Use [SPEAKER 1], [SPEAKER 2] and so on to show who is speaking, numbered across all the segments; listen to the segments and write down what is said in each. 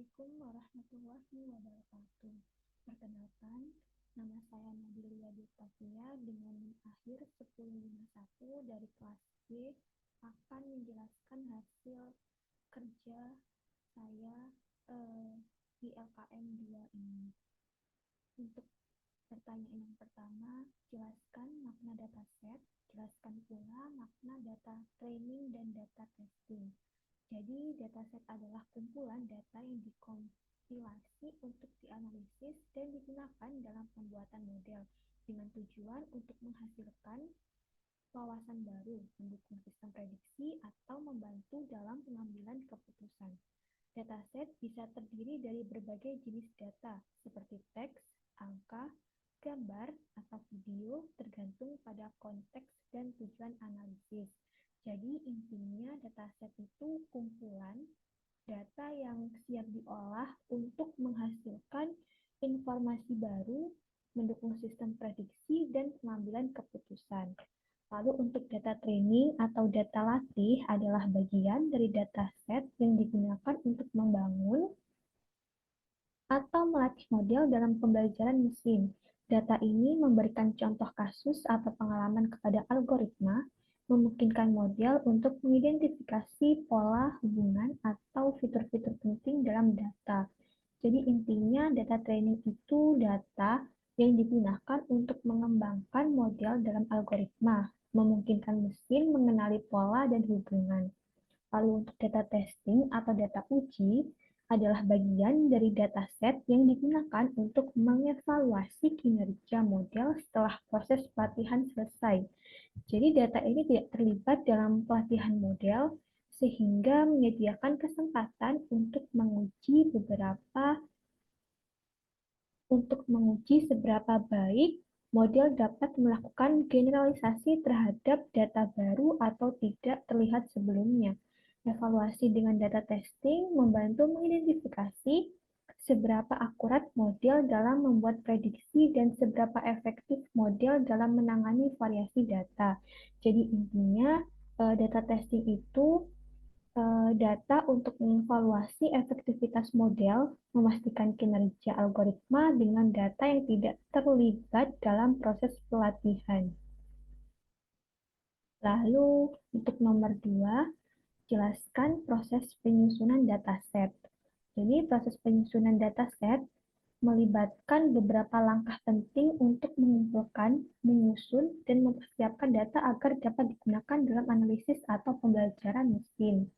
[SPEAKER 1] Assalamualaikum warahmatullahi wabarakatuh. Perkenalkan, nama saya Nadilia Diktavia dengan NIM akhir 1051 dari kelas B akan menjelaskan hasil kerja saya di LKM 2 ini. Untuk pertanyaan yang pertama, jelaskan makna dataset, jelaskan pula makna data training dan data testing. Jadi, dataset adalah kumpulan data yang dikompilasi untuk dianalisis dan digunakan dalam pembuatan model dengan tujuan untuk menghasilkan wawasan baru, mendukung sistem prediksi, atau membantu dalam pengambilan keputusan. Dataset bisa terdiri dari berbagai jenis data, seperti teks, angka, gambar, atau video, tergantung pada konteks dan tujuan analisis. Jadi intinya dataset itu kumpulan data yang siap diolah untuk menghasilkan informasi baru, mendukung sistem prediksi dan pengambilan keputusan. Lalu untuk data training atau data latih adalah bagian dari dataset yang digunakan untuk membangun atau melatih model dalam pembelajaran mesin. Data ini memberikan contoh kasus atau pengalaman kepada algoritma, memungkinkan model untuk mengidentifikasi pola hubungan atau fitur-fitur penting dalam data. Jadi intinya data training itu data yang digunakan untuk mengembangkan model dalam algoritma, memungkinkan mesin mengenali pola dan hubungan. Lalu untuk data testing atau data uji adalah bagian dari dataset yang digunakan untuk mengevaluasi kinerja model setelah proses pelatihan selesai. Jadi data ini tidak terlibat dalam pelatihan model sehingga menyediakan kesempatan untuk menguji seberapa baik model dapat melakukan generalisasi terhadap data baru atau tidak terlihat sebelumnya. Evaluasi dengan data testing membantu mengidentifikasi seberapa akurat model dalam membuat prediksi dan seberapa efektif model dalam menangani variasi data. Jadi intinya data testing itu data untuk mengevaluasi efektivitas model, memastikan kinerja algoritma dengan data yang tidak terlibat dalam proses pelatihan. Lalu, untuk nomor 2, jelaskan proses penyusunan dataset. Jadi, proses penyusunan dataset melibatkan beberapa langkah penting untuk mengumpulkan, menyusun, dan mempersiapkan data agar dapat digunakan dalam analisis atau pembelajaran mesin.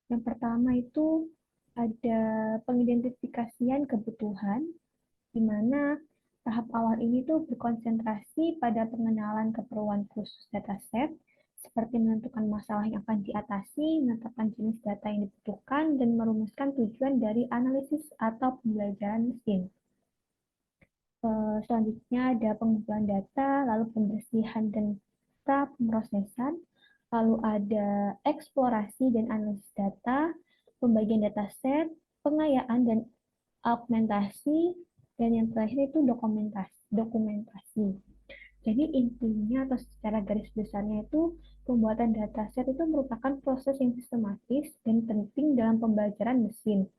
[SPEAKER 1] Yang pertama itu ada pengidentifikasian kebutuhan, di mana tahap awal ini tuh berkonsentrasi pada pengenalan keperluan khusus dataset, seperti menentukan masalah yang akan diatasi, menetapkan jenis data yang dibutuhkan, dan merumuskan tujuan dari analisis atau pembelajaran mesin. Selanjutnya ada pengumpulan data, lalu pembersihan dan pemrosesan, lalu ada eksplorasi dan analisis data, pembagian dataset, pengayaan dan augmentasi, dan yang terakhir itu dokumentasi. Jadi intinya atau secara garis besarnya itu pembuatan dataset itu merupakan proses yang sistematis dan penting dalam pembelajaran mesin,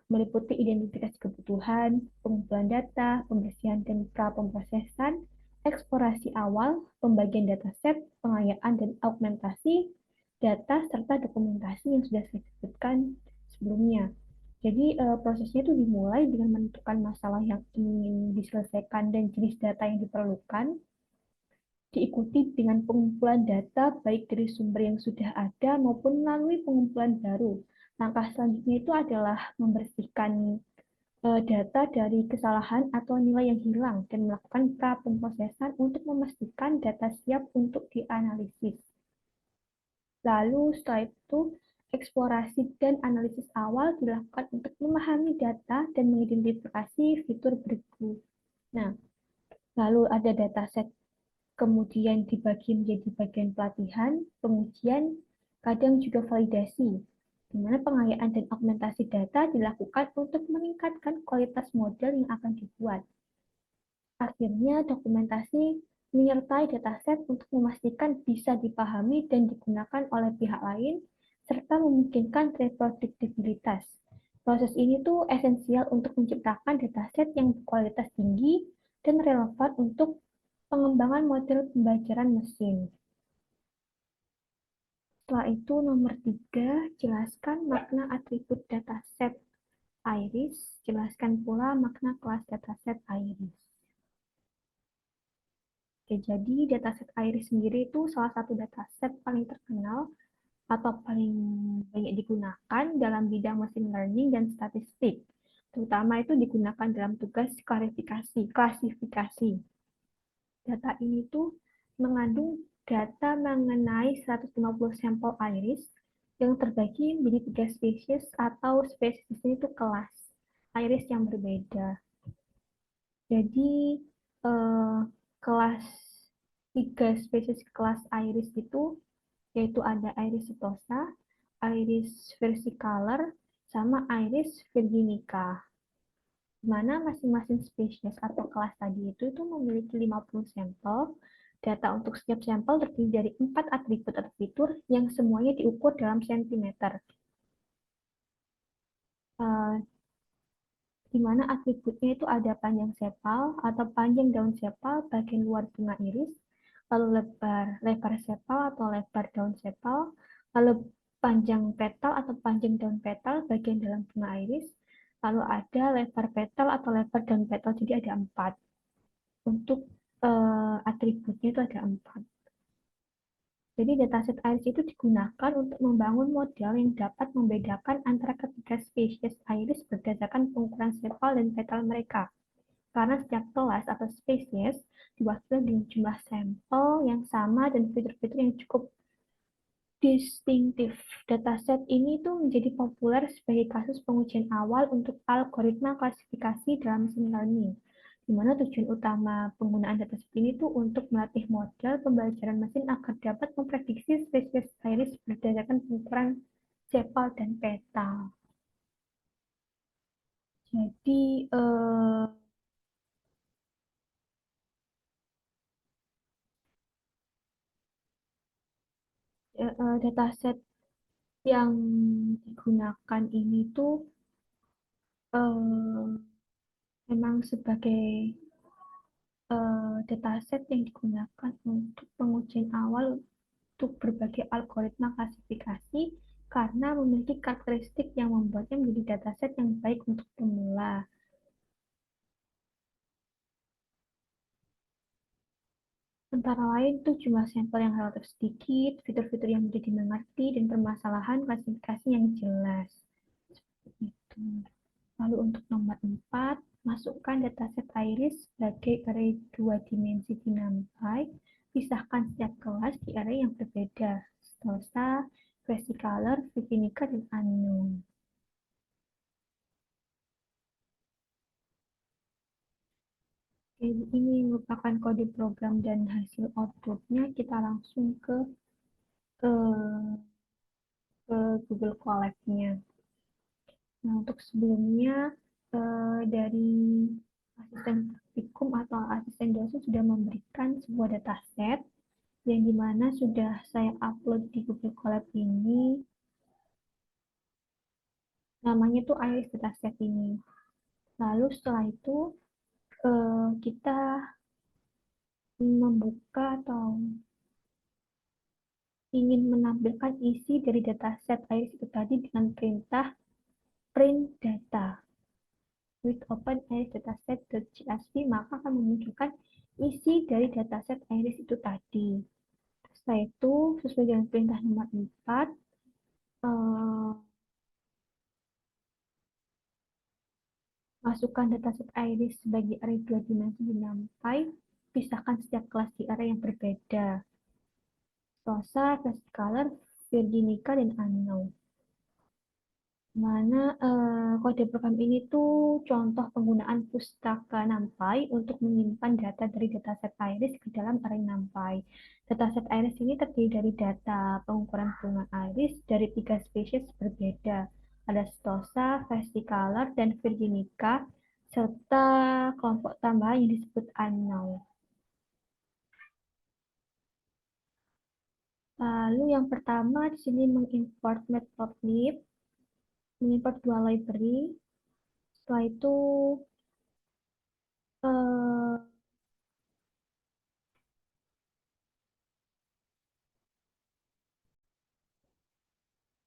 [SPEAKER 1] meliputi identifikasi kebutuhan, pengumpulan data, pembersihan dan pra-pemrosesan, eksplorasi awal, pembagian dataset, pengayaan dan augmentasi data, serta dokumentasi yang sudah saya sebutkan sebelumnya. Jadi prosesnya itu dimulai dengan menentukan masalah yang ingin diselesaikan dan jenis data yang diperlukan, diikuti dengan pengumpulan data baik dari sumber yang sudah ada maupun melalui pengumpulan baru. Langkah selanjutnya itu adalah membersihkan data dari kesalahan atau nilai yang hilang dan melakukan pra-pemrosesan untuk memastikan data siap untuk dianalisis. Lalu setelah itu eksplorasi dan analisis awal dilakukan untuk memahami data dan mengidentifikasi fitur berguna. Lalu ada dataset kemudian dibagi menjadi bagian pelatihan, pengujian, kadang juga validasi, di mana pengayaan dan augmentasi data dilakukan untuk meningkatkan kualitas model yang akan dibuat. Akhirnya, dokumentasi menyertai dataset untuk memastikan bisa dipahami dan digunakan oleh pihak lain, serta memungkinkan reproduksibilitas. Proses ini tuh esensial untuk menciptakan dataset yang berkualitas tinggi dan relevan untuk pengembangan model pembelajaran mesin. Setelah itu, nomor 3, jelaskan makna atribut dataset iris. Jelaskan pula makna kelas dataset iris. Oke, jadi dataset iris sendiri itu salah satu dataset paling terkenal atau paling banyak digunakan dalam bidang machine learning dan statistik. Terutama itu digunakan dalam tugas klasifikasi. Data ini tuh mengandung data mengenai 150 sampel iris yang terbagi menjadi 3 spesies atau spesies itu kelas iris yang berbeda. Jadi kelas 3 spesies kelas iris itu yaitu ada iris setosa, iris versicolor, sama iris virginica. Di mana masing-masing spesies atau kelas tadi itu memiliki 50 sampel. Data untuk setiap sampel terdiri dari 4 atribut atau fitur yang semuanya diukur dalam sentimeter. Uh, di mana atributnya itu ada panjang sepal atau panjang daun sepal bagian luar bunga iris, lalu lebar sepal atau lebar daun sepal, lalu panjang petal atau panjang daun petal bagian dalam bunga iris, lalu ada lebar petal atau lebar daun petal, jadi ada 4. Untuk atributnya itu ada 4. Jadi dataset iris itu digunakan untuk membangun model yang dapat membedakan antara ketiga spesies iris berdasarkan pengukuran sepal dan petal mereka. Karena setiap kelas atau spesies diwakili dengan jumlah sampel yang sama dan fitur-fitur yang cukup distintif. Dataset ini tuh menjadi populer sebagai kasus pengujian awal untuk algoritma klasifikasi dalam machine learning, di mana tujuan utama penggunaan dataset ini tuh untuk melatih model pembelajaran mesin agar dapat memprediksi spesies iris berdasarkan pengukuran sepal dan petal. Jadi dataset yang digunakan ini tuh eh, memang sebagai dataset yang digunakan untuk pengujian awal untuk berbagai algoritma klasifikasi karena memiliki karakteristik yang membuatnya menjadi dataset yang baik untuk pemula. Antara lain tuh jumlah sampel yang relatif sedikit, fitur-fitur yang mudah dimengerti, dan permasalahan klasifikasi yang jelas. Seperti itu. Lalu untuk nomor 4, masukkan dataset iris sebagai array 2 dimensi di NumPy. Pisahkan setiap kelas di array yang berbeda. Stosa, versicolor, Virginica, dan unknown. Ini merupakan kode program dan hasil outputnya kita langsung eh, ke Google Colab-nya. Nah, untuk sebelumnya dari asisten praktikum atau asisten dosen sudah memberikan sebuah dataset yang dimana sudah saya upload di Google Colab ini. Namanya tuh Iris Dataset ini. Lalu setelah itu kita membuka atau ingin menampilkan isi dari dataset Iris itu tadi dengan perintah print data. With open iris dataset.csv, maka akan memunculkan isi dari dataset iris itu tadi. Setelah itu, sesuai dengan perintah nomor 4, masukkan dataset iris sebagai array 2 dimensi di NumPy, pisahkan setiap kelas di array yang berbeda. Rosa, Versicolor, Virginica, dan Unknown. Mana kode program ini tuh contoh penggunaan pustaka NumPy untuk menyimpan data dari dataset iris ke dalam array NumPy. Dataset iris ini terdiri dari data pengukuran bunga iris dari 3 spesies berbeda. Ada Stosa, Versicolor, dan Virginica, serta kelompok tambahan yang disebut unknown. Lalu yang pertama di sini mengimport matplotlib, mengimport dua library. Setelah itu eh,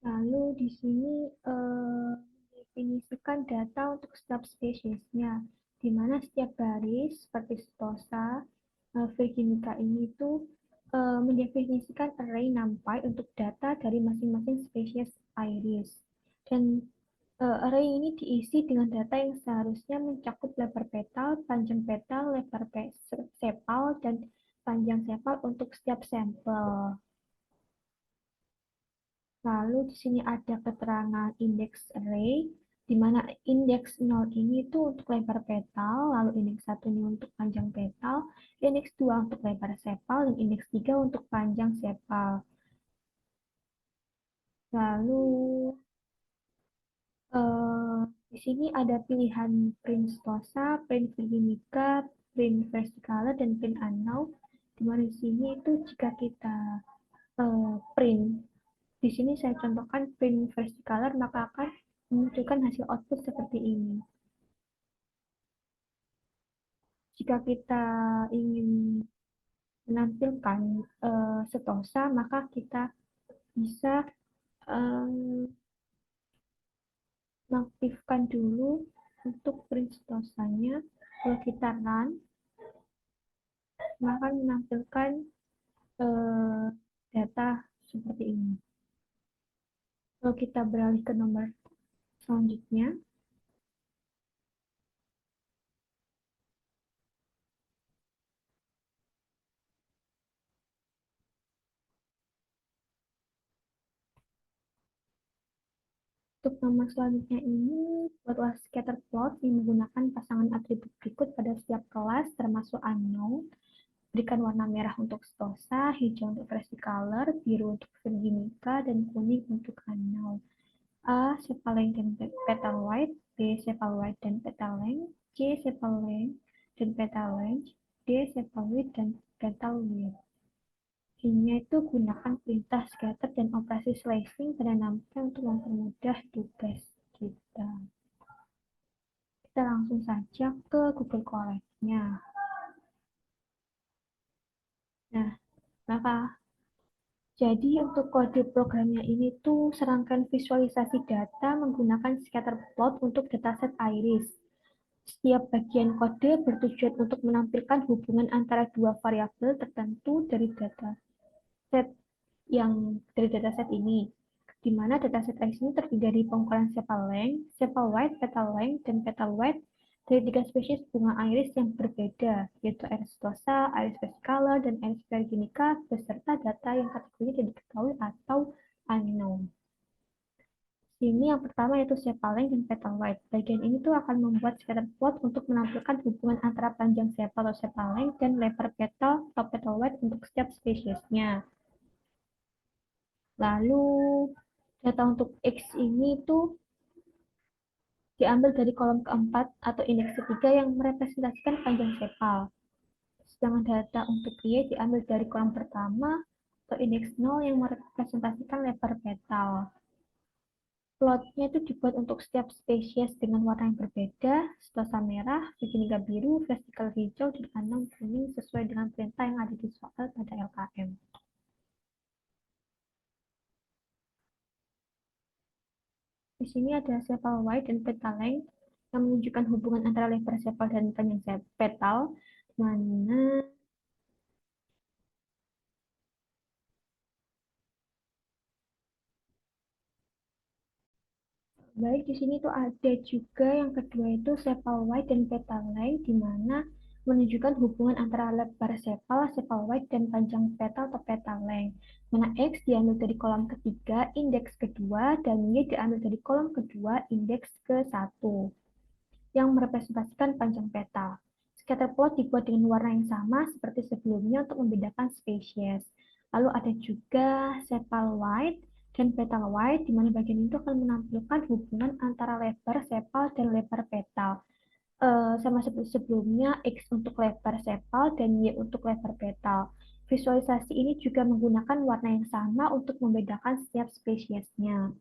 [SPEAKER 1] lalu di sini definisikan data untuk setiap spesiesnya, di mana setiap baris seperti Stosa, Virginica ini itu mendefinisikan array NumPy untuk data dari masing-masing spesies iris. Dan array ini diisi dengan data yang seharusnya mencakup lebar petal, panjang petal, lebar sepal, dan panjang sepal untuk setiap sampel. Lalu di sini ada keterangan index array, di mana indeks 0 ini itu untuk lebar petal, lalu indeks 1 ini untuk panjang petal, indeks 2 untuk lebar sepal, dan indeks 3 untuk panjang sepal. Lalu di sini ada pilihan print stosa, print virginica, print versicolor, dan print unknown. Di mana di sini itu jika kita print, di sini saya contohkan print versicolor, maka akan memunculkan hasil output seperti ini. Jika kita ingin menampilkan setosa, maka kita bisa mengaktifkan dulu untuk print setosanya. Kalau kita run, maka menampilkan eh, data seperti ini. Kalau kita beralih ke nomor selanjutnya, untuk nomor selanjutnya ini, buatlah scatter plot yang menggunakan pasangan atribut berikut pada setiap kelas, termasuk unknown. Berikan warna merah untuk stosa, hijau untuk versicolor, biru untuk virginica, dan kuning untuk unknown. A. Sepal length dan petal wide, B. Sepal wide dan petal length, C. Sepal length dan petal length, D. Sepal width dan petal width. Ini itu gunakan perintah scatter dan operasi slicing pada NumPy untuk mempermudah tugas kita. Kita langsung saja ke Google Colab-nya. Nah, maka jadi untuk kode programnya ini tuh serangkaian visualisasi data menggunakan scatter plot untuk dataset iris. Setiap bagian kode bertujuan untuk menampilkan hubungan antara dua variabel tertentu dari dataset ini, di mana dataset iris ini terdiri dari pengukuran sepal length, sepal wide, petal length, dan petal width dari tiga spesies bunga iris yang berbeda, yaitu iris stosa, iris versicolor, dan iris virginica, beserta data yang kategorinya tidak diketahui atau unknown. Sini yang pertama yaitu sepal length dan petal width. Bagian ini tuh akan membuat scatter plot untuk menampilkan hubungan antara panjang sepal atau sepal length dan lebar petal atau petal width untuk setiap spesiesnya. Lalu data untuk X ini tuh diambil dari kolom keempat atau indeks ketiga yang merepresentasikan panjang sepal. Sedangkan data untuk Y diambil dari kolom pertama atau indeks 0 yang merepresentasikan lebar petal. Plotnya itu dibuat untuk setiap spesies dengan warna yang berbeda, stosa merah, virginica biru, versicolor hijau, dan unknown kuning sesuai dengan perintah yang ada di soal pada LKM. Di sini ada sepal wide dan petal length yang menunjukkan hubungan antara lebar sepal dan panjang petal, mana baik di sini tuh ada juga yang kedua itu sepal wide dan petal length, di mana menunjukkan hubungan antara lebar sepal, sepal wide, dan panjang petal atau petal length. Mana X diambil dari kolom ketiga, indeks kedua, dan Y diambil dari kolom kedua, indeks ke satu yang merepresentasikan panjang petal. Scatterplot dibuat dengan warna yang sama seperti sebelumnya untuk membedakan spesies. Lalu ada juga sepal wide dan petal wide, di mana bagian itu akan menampilkan hubungan antara lebar sepal dan lebar petal. Sama seperti sebelumnya, X untuk lebar sepal dan Y untuk lebar petal. Visualisasi ini juga menggunakan warna yang sama untuk membedakan setiap spesiesnya.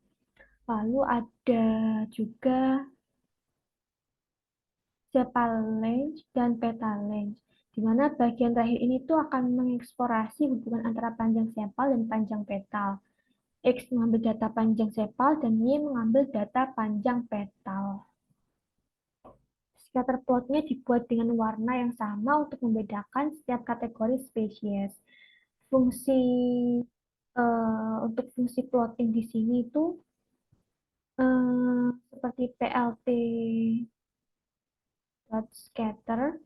[SPEAKER 1] Lalu ada juga sepalenge dan petalenge, di mana bagian terakhir ini tuh akan mengeksplorasi hubungan antara panjang sepal dan panjang petal. X mengambil data panjang sepal dan Y mengambil data panjang petal. Scatter plotnya dibuat dengan warna yang sama untuk membedakan setiap kategori spesies. Fungsi untuk fungsi plotting di sini itu seperti PLT dot scatter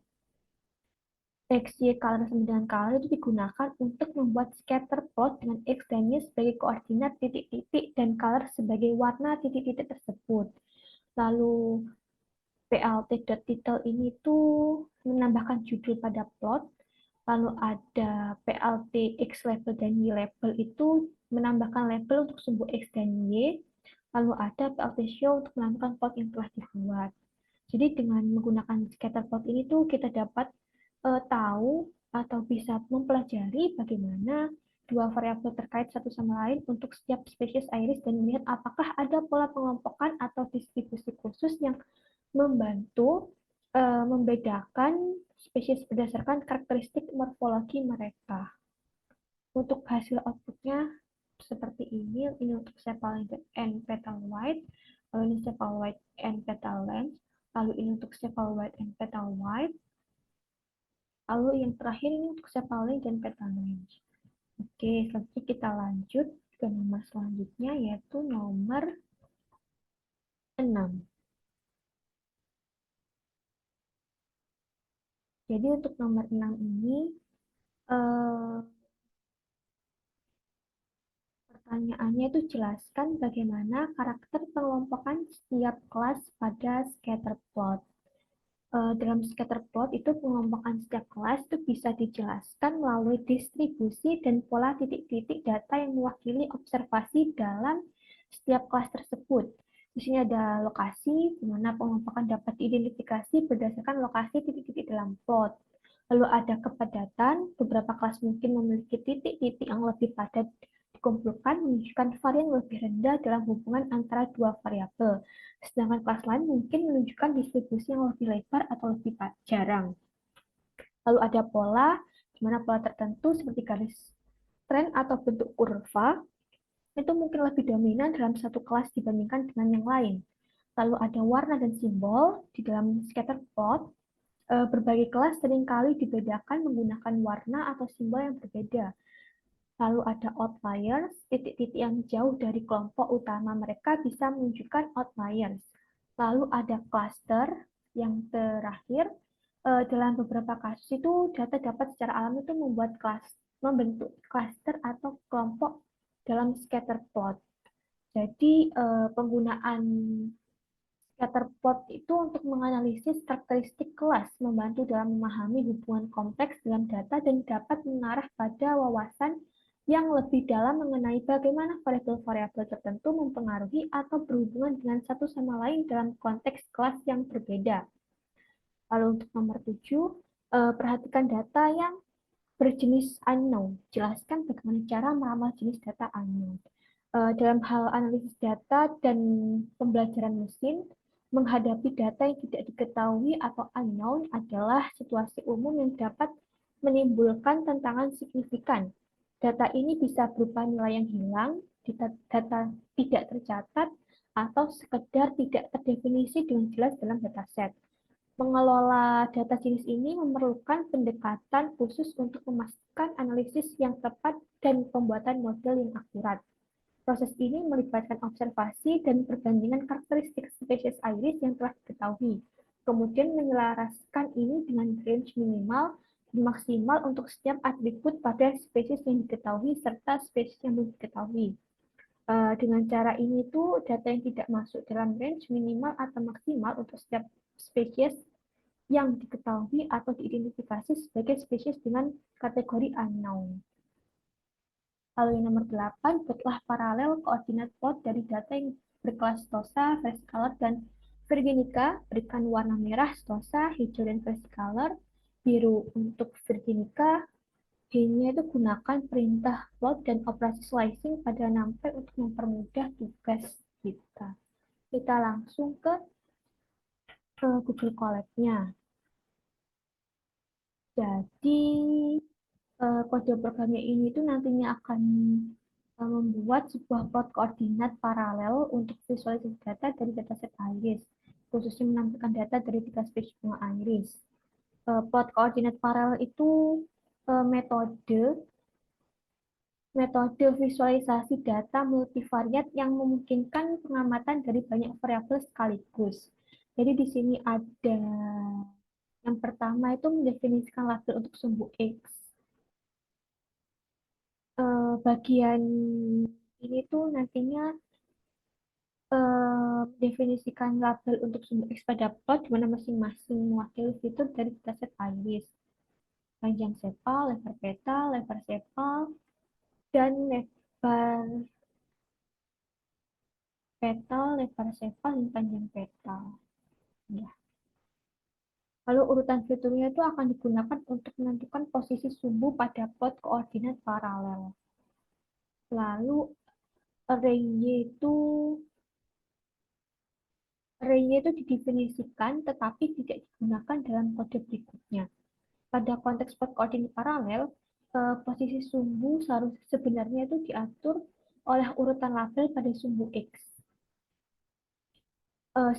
[SPEAKER 1] X, Y, color sama dengan color itu digunakan untuk membuat scatter plot dengan X dan Y sebagai koordinat titik-titik dan color sebagai warna titik-titik tersebut. Lalu plt.title ini tuh menambahkan judul pada plot. Lalu ada plt X label dan Y label itu menambahkan label untuk sumbu X dan Y. Lalu ada plt show untuk menambahkan plot yang telah dibuat. Jadi dengan menggunakan scatter plot ini tuh kita dapat tahu atau bisa mempelajari bagaimana dua variabel terkait satu sama lain untuk setiap spesies iris dan melihat apakah ada pola pengelompokan atau distribusi khusus yang membantu membedakan spesies berdasarkan karakteristik morfologi mereka. Untuk hasil outputnya seperti ini untuk sepal and petal white, lalu ini sepal white and petal length, lalu ini untuk sepal white and petal white, lalu yang terakhir ini untuk sepal length dan petal length. Oke, selanjutnya kita lanjut ke nomor selanjutnya yaitu nomor 6. Jadi untuk nomor 6 ini eh, pertanyaannya itu jelaskan bagaimana karakter pengelompokan setiap kelas pada scatter plot. Dalam scatter plot itu pengelompokan setiap kelas itu bisa dijelaskan melalui distribusi dan pola titik-titik data yang mewakili observasi dalam setiap kelas tersebut. Di sini ada lokasi di mana pengelompokan dapat diidentifikasi berdasarkan lokasi titik-titik dalam plot. Lalu ada kepadatan, beberapa kelas mungkin memiliki titik-titik yang lebih padat dikumpulkan menunjukkan varian lebih rendah dalam hubungan antara dua variabel. Sedangkan kelas lain mungkin menunjukkan distribusi yang lebih lebar atau lebih jarang. Lalu ada pola, di mana pola tertentu seperti garis tren atau bentuk kurva itu mungkin lebih dominan dalam satu kelas dibandingkan dengan yang lain. Lalu ada warna dan simbol di dalam scatter plot. Berbagai kelas seringkali dibedakan menggunakan warna atau simbol yang berbeda. Lalu ada outliers, titik-titik yang jauh dari kelompok utama mereka bisa menunjukkan outliers. Lalu ada cluster yang terakhir. Dalam beberapa kasus itu data dapat secara alami itu membentuk cluster atau kelompok dalam scatter plot. Jadi penggunaan scatter plot itu untuk menganalisis karakteristik kelas, membantu dalam memahami hubungan kompleks dalam data dan dapat mengarah pada wawasan yang lebih dalam mengenai bagaimana variabel-variabel tertentu mempengaruhi atau berhubungan dengan satu sama lain dalam konteks kelas yang berbeda. Lalu untuk nomor 7, perhatikan data yang berjenis unknown. Jelaskan bagaimana cara meramal jenis data unknown. Dalam hal analisis data dan pembelajaran mesin, menghadapi data yang tidak diketahui atau unknown adalah situasi umum yang dapat menimbulkan tantangan signifikan. Data ini bisa berupa nilai yang hilang, data tidak tercatat, atau sekedar tidak terdefinisi dengan jelas dalam dataset. Mengelola data jenis ini memerlukan pendekatan khusus untuk memastikan analisis yang tepat dan pembuatan model yang akurat. Proses ini melibatkan observasi dan perbandingan karakteristik spesies iris yang telah diketahui, kemudian menyelaraskan ini dengan range minimal dan maksimal untuk setiap atribut pada spesies yang diketahui serta spesies yang belum diketahui. Dengan cara ini tuh data yang tidak masuk dalam range minimal atau maksimal untuk setiap spesies yang diketahui atau diidentifikasi sebagai spesies dengan kategori unknown. Lalu yang nomor 8, buatlah paralel koordinat plot dari data yang berkelas Stosa, Versicolor, dan Virginica. Berikan warna merah Stosa, hijau dan Versicolor, biru untuk Virginica, G-nya itu gunakan perintah plot dan operasi slicing pada numpy untuk mempermudah tugas kita. Kita langsung ke Google Colab-nya. Jadi, kode programnya ini tuh nantinya akan membuat sebuah plot koordinat paralel untuk visualisasi data dari dataset iris, khususnya menampilkan data dari tiga spesies bunga iris. Plot koordinat paralel itu metode metode visualisasi data multivariat yang memungkinkan pengamatan dari banyak variabel sekaligus. Jadi di sini ada yang pertama itu mendefinisikan label untuk sumbu X. Bagian ini tuh nantinya definisikan label untuk sumbu X pada plot di mana masing-masing mewakili fitur dari dataset iris. Panjang sepal, lebar peta, lebar sepal, dan lebar petal, lebar sepal, dan panjang petal. Ya. Lalu urutan fiturnya itu akan digunakan untuk menentukan posisi sumbu pada plot koordinat paralel. Lalu array-nya itu array-nya itu didefinisikan tetapi tidak digunakan dalam kode berikutnya. Pada konteks plot koordinat paralel, posisi sumbu sebenarnya itu diatur oleh urutan label pada sumbu X.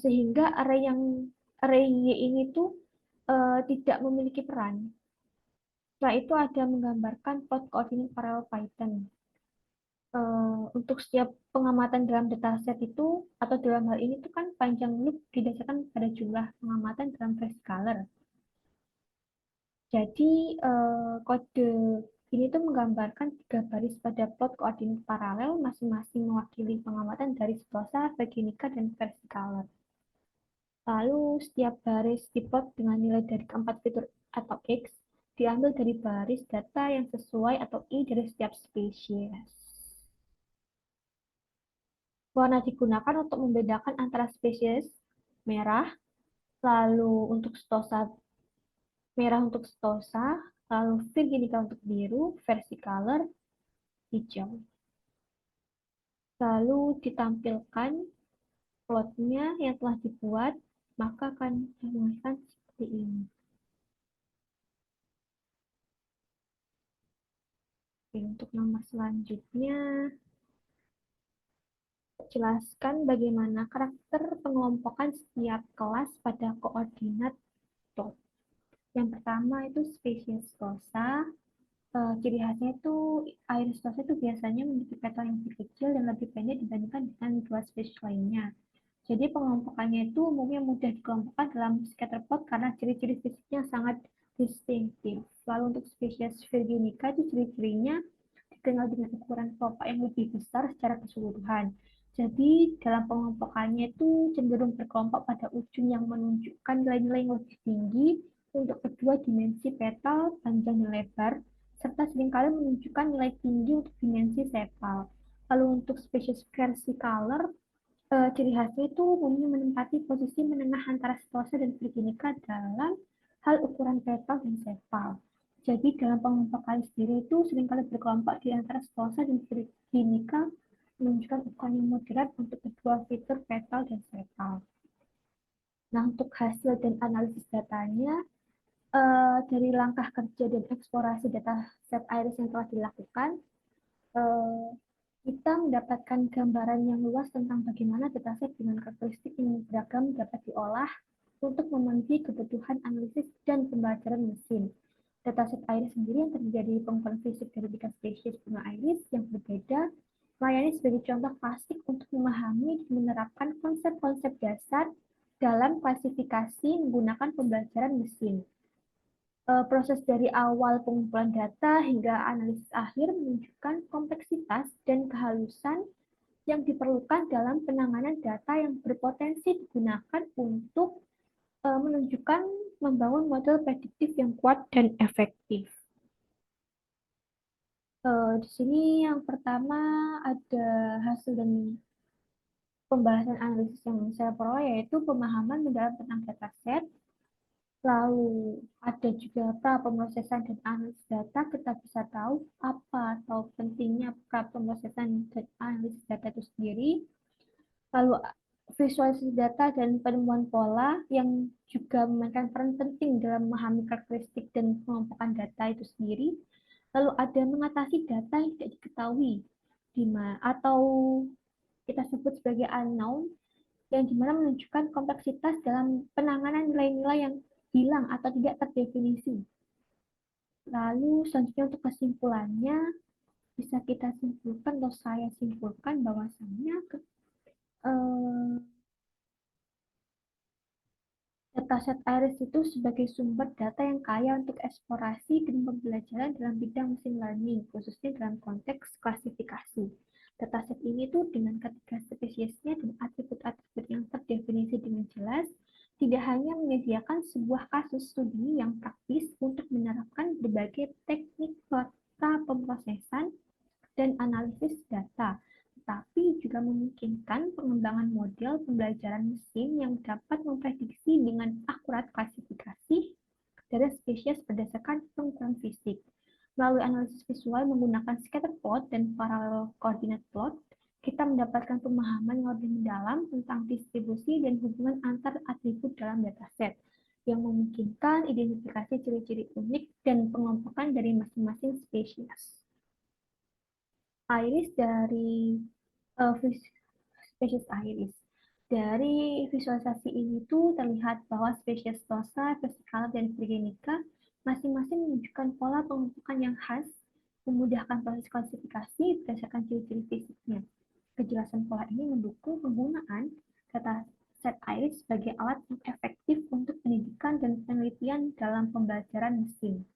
[SPEAKER 1] Sehingga array Y ini tuh tidak memiliki peran. Setelah itu ada menggambarkan plot koordinat paralel Python. Untuk setiap pengamatan dalam dataset itu, atau dalam hal ini tuh kan panjang loop didasarkan pada jumlah pengamatan dalam versi color. Jadi kode ini tuh menggambarkan tiga baris pada plot koordinat paralel masing-masing mewakili pengamatan dari Stosa, Virginica, dan Versicolor. Lalu setiap baris diplot dengan nilai dari keempat fitur atau X diambil dari baris data yang sesuai atau I dari setiap spesies. Warna digunakan untuk membedakan antara spesies merah, lalu untuk Stosa merah untuk Stosa, lalu Virginica untuk biru, Versicolor hijau. Lalu ditampilkan plotnya yang telah dibuat, maka akan menghasilkan seperti ini. Oke, untuk nomor selanjutnya, jelaskan bagaimana karakter pengelompokan setiap kelas pada koordinat plot. Yang pertama itu spesies Stosa. Ciri khasnya itu air Stosa itu biasanya memiliki petal yang lebih kecil dan lebih pendek dibandingkan dengan dua spesies lainnya. Jadi pengelompokannya itu umumnya mudah dikelompokkan dalam scatterplot karena ciri-ciri fisiknya sangat distinktif. Lalu untuk spesies Virginica itu ciri-cirinya dikenal dengan ukuran kelompok yang lebih besar secara keseluruhan. Jadi dalam pengelompokannya itu cenderung berkelompok pada ujung yang menunjukkan nilai-nilai yang lebih tinggi untuk kedua dimensi petal, panjang dan lebar, serta seringkali menunjukkan nilai tinggi untuk dimensi sepal. Lalu untuk spesies versicolor, ciri khasnya itu umumnya menempati posisi menengah antara Stosa dan Virginica dalam hal ukuran petal dan sepal. Jadi dalam pengelompokan sendiri itu seringkali berkelompok di antara Stosa dan Virginica menunjukkan ukuran yang moderat untuk kedua fitur petal dan sepal. Nah, untuk hasil dan analisis datanya, dari langkah kerja dan eksplorasi data set iris yang telah dilakukan, eh, kita mendapatkan gambaran yang luas tentang bagaimana dataset dengan karakteristik yang beragam dapat diolah untuk memenuhi kebutuhan analisis dan pembelajaran mesin. Dataset iris sendiri yang terdiri dari pengumpulan fisik dari tiga spesies bunga iris yang berbeda melayani sebagai contoh klasik untuk memahami dan menerapkan konsep-konsep dasar dalam klasifikasi menggunakan pembelajaran mesin. Proses dari awal pengumpulan data hingga analisis akhir menunjukkan kompleksitas dan kehalusan yang diperlukan dalam penanganan data yang berpotensi digunakan untuk menunjukkan membangun model prediktif yang kuat dan efektif. Di sini yang pertama ada hasil dan pembahasan analisis yang saya peroleh yaitu pemahaman mendalam tentang dataset, Lalu ada juga pra pemrosesan dan analisis data, kita bisa tahu apa atau pentingnya pra pemrosesan dan analisis data itu sendiri. Lalu visualisasi data dan penemuan pola yang juga memainkan peran penting dalam memahami karakteristik dan pengelompokan data itu sendiri. Lalu ada mengatasi data yang tidak diketahui, atau kita sebut sebagai unknown, yang dimana menunjukkan kompleksitas dalam penanganan nilai-nilai yang hilang atau tidak terdefinisi. Lalu selanjutnya untuk kesimpulannya, bisa kita simpulkan atau saya simpulkan bahwasannya eh, dataset IRIS itu sebagai sumber data yang kaya untuk eksplorasi dan pembelajaran dalam bidang machine learning, khususnya dalam konteks klasifikasi. Dataset ini tuh dengan ketiga spesiesnya dan atribut-atribut yang terdefinisi dengan jelas, tidak hanya menyediakan sebuah kasus studi yang praktis untuk menerapkan berbagai teknik data pemrosesan dan analisis data, tetapi juga memungkinkan pengembangan model pembelajaran mesin yang dapat memprediksi dengan akurat klasifikasi dari spesies berdasarkan pengukuran fisik. Melalui analisis visual menggunakan scatter plot dan parallel coordinate plot, kita mendapatkan pemahaman yang lebih mendalam tentang distribusi dan hubungan antar atribut dalam dataset, yang memungkinkan identifikasi ciri-ciri unik dan pengelompokan dari masing-masing spesies. Iris dari spesies iris. Dari visualisasi ini tuh terlihat bahwa spesies Tosa, Versicolor, dan Virginica masing-masing menunjukkan pola pengelompokan yang khas, memudahkan proses klasifikasi berdasarkan ciri-ciri fisiknya. Kejelasan pola ini mendukung penggunaan data set iris sebagai alat yang efektif untuk pendidikan dan penelitian dalam pembelajaran mesin.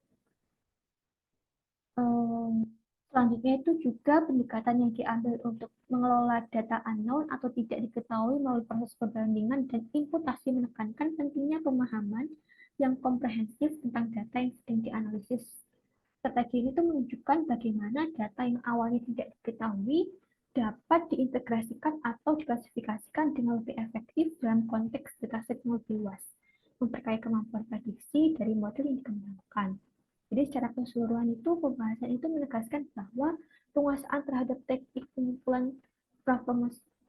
[SPEAKER 1] Selanjutnya itu juga pendekatan yang diambil untuk mengelola data unknown atau tidak diketahui melalui proses perbandingan dan imputasi menekankan pentingnya pemahaman yang komprehensif tentang data yang sedang dianalisis. Strategi ini itu menunjukkan bagaimana data yang awalnya tidak diketahui dapat diintegrasikan atau diklasifikasikan dengan lebih efektif dalam konteks dataset yang lebih luas, memperkaya kemampuan prediksi dari model yang dikembangkan. Jadi secara keseluruhan itu pembahasan itu menegaskan bahwa penguasaan terhadap teknik pengumpulan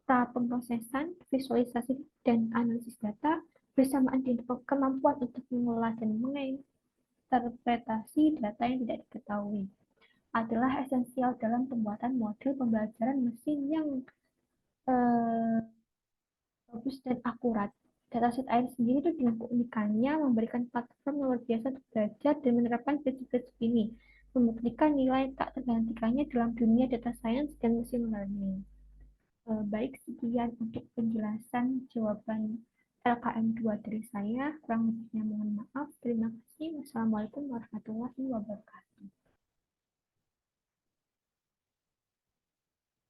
[SPEAKER 1] pemrosesan, visualisasi, dan analisis data bersamaan dengan kemampuan untuk mengelola dan menginterpretasi data yang tidak diketahui adalah esensial dalam pembuatan model pembelajaran mesin yang eh, bagus dan akurat. Dataset air sendiri itu dengan keunikannya memberikan platform yang luar biasa untuk belajar dan menerapkan prinsip-prinsip ini, membuktikan nilai tak tergantikannya dalam dunia data science dan machine learning. Baik, sekian untuk penjelasan jawaban LKM 2 dari saya. Kurang lebihnya mohon maaf. Terima kasih. Wassalamualaikum warahmatullahi wabarakatuh.